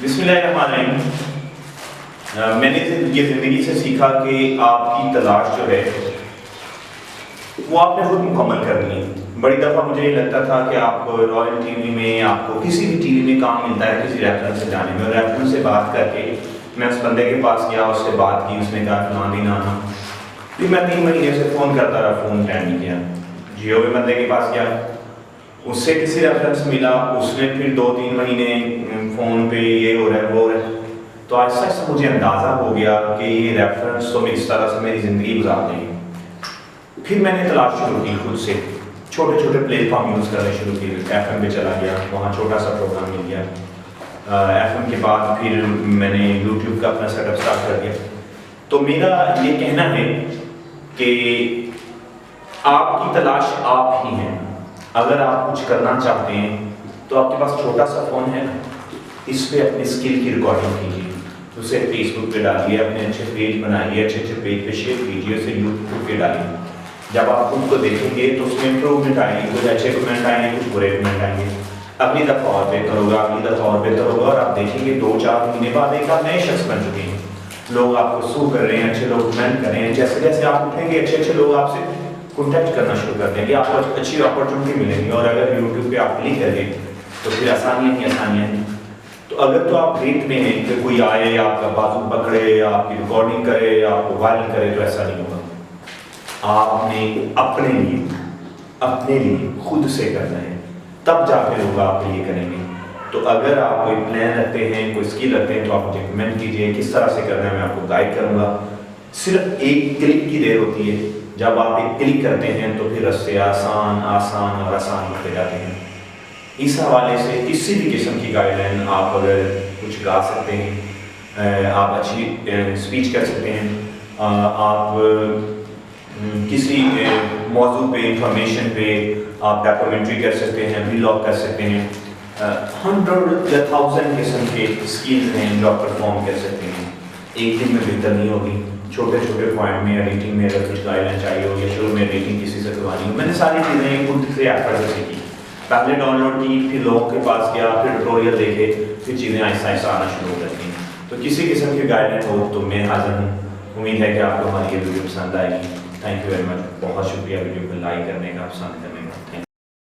بسم اللہ الرحمن الرحیم۔ میں نے یہ زندگی سے سیکھا کہ آپ کی تلاش جو ہے وہ آپ نے خود مکمل کرنی ہے۔ بڑی دفعہ مجھے یہ لگتا تھا کہ آپ کو رائل ٹی وی میں، آپ کو کسی بھی ٹی وی میں کام ملتا ہے کسی ریفرنس سے جانے میں، اور ریفرنس سے بات کر کے میں اس بندے کے پاس گیا، اس سے بات کی، اس نے کہا فلاں دن آنا، پھر میں 3 مہینے سے فون کرتا رہا، فون اٹینڈ نہیں کیا۔ جیو کے بندے کے پاس گیا، اس سے کسی ریفرنس ملا، اس نے پھر 2-3 مہینے فون پہ یہ ہو رہا ہے وہ ہو رہا ہے، تو آہستہ آہستہ مجھے اندازہ ہو گیا کہ یہ ریفرنس تو اس طرح سے میری زندگی گزار دیں گے۔ پھر میں نے تلاش شروع کی خود سے، چھوٹے چھوٹے پلیٹ فارم یوز کرنے شروع کیے۔ ایف ایم پہ چلا گیا، وہاں چھوٹا سا پروگرام مل گیا۔ ایف ایم کے بعد پھر میں نے یوٹیوب کا اپنا سیٹ اپ اسٹارٹ کر دیا۔ تو میرا یہ کہنا ہے کہ آپ کی تلاش آپ ہی ہیں۔ اگر آپ کچھ کرنا چاہتے ہیں تو آپ کے پاس چھوٹا سا فون ہے نا، اس پہ اپنی اسکل کی ریکارڈنگ کیجیے، اسے فیس بک پہ ڈالیے، اپنے اچھے پیج بنائیے، اچھے پیج پہ شیئر کیجیے، اسے یوٹیوب پہ ڈالیے۔ جب آپ خود کو دیکھیں گے تو اس میں امپروومنٹ آئیں گے، کچھ اچھے کمنٹ آئیں گے، کچھ برے کمنٹ آئیں گے، اگلی دفعہ اور بہتر ہوگا، اگلی دفعہ اور بہتر ہوگا، اور آپ دیکھیں گے 2-4 مہینے بعد ایک آپ نئے شخص بن چکے ہیں۔ لوگ آپ کو سو کر رہے ہیں، اچھے لوگ کمنٹ کر رہے ہیں، جیسے جیسے آپ اٹھیں گے اچھے لوگ آپ سے کانٹیکٹ کرنا شروع کر دیں گے، آپ کو اچھی اپرچونٹی ملے گی۔ اور اگر یوٹیوب پہ آپ کلک کریں گے تو پھر آسانیاں ہی آسانیاں ہیں۔ تو اگر تو آپ ریٹ میں ہیں کہ کوئی آئے، آپ کا بازو پکڑے، آپ کی ریکارڈنگ کرے، آپ کو وائرل کرے، تو ایسا نہیں ہوگا۔ آپ نے اپنے لیے خود سے کرنا ہے، تب جا کے لوگ آپ کے لیے کریں گے۔ تو اگر آپ کوئی پلان رکھتے ہیں، کوئی اسکل رکھتے ہیں، تو آپ مجھے کمنٹ کیجیے، کس طرح سے کرنا ہے میں آپ کو گائیڈ کروں گا۔ صرف ایک کلک کی دیر ہوتی ہے، جب آپ ایک کلک کرتے ہیں تو پھر رستے آسان ہوتے جاتے ہیں۔ اس حوالے سے کسی بھی قسم کی گائیڈ لائن، آپ اگر کچھ گا سکتے ہیں، آپ اچھی اسپیچ کر سکتے ہیں، آپ کسی موضوع پہ، انفارمیشن پہ آپ ڈاکومنٹری کر سکتے ہیں، ولاگ کر سکتے ہیں، 100 یا 1000 قسم کے اسکلز ہیں جو آپ پرفارم کر سکتے ہیں۔ ایک دن میں بہتر نہیں ہوگی، چھوٹے چھوٹے پوائنٹ میں ایڈیٹنگ میں اگر کچھ گائیڈ لائن چاہیے ہو، یا شروع میں ایڈیٹنگ کسی سے کروانی ہو، میں نے ساری چیزیں خود سے ایفرٹ سے سیکھی۔ پہلے ڈاؤن لوڈ کی، پھر لوگوں کے پاس گیا، پھر ٹیوٹوریل دیکھے، پھر چیزیں آہستہ آہستہ آنا شروع ہو جاتی ہیں۔ تو کسی قسم کی گائیڈ لائن ہو تو میں حاضر ہوں۔ امید ہے کہ آپ کو ہماری یہ ویڈیو پسند آئے گی۔ تھینک یو ویری مچ، بہت شکریہ ویڈیو کو لائک کرنے کا، پسند کرنے کا۔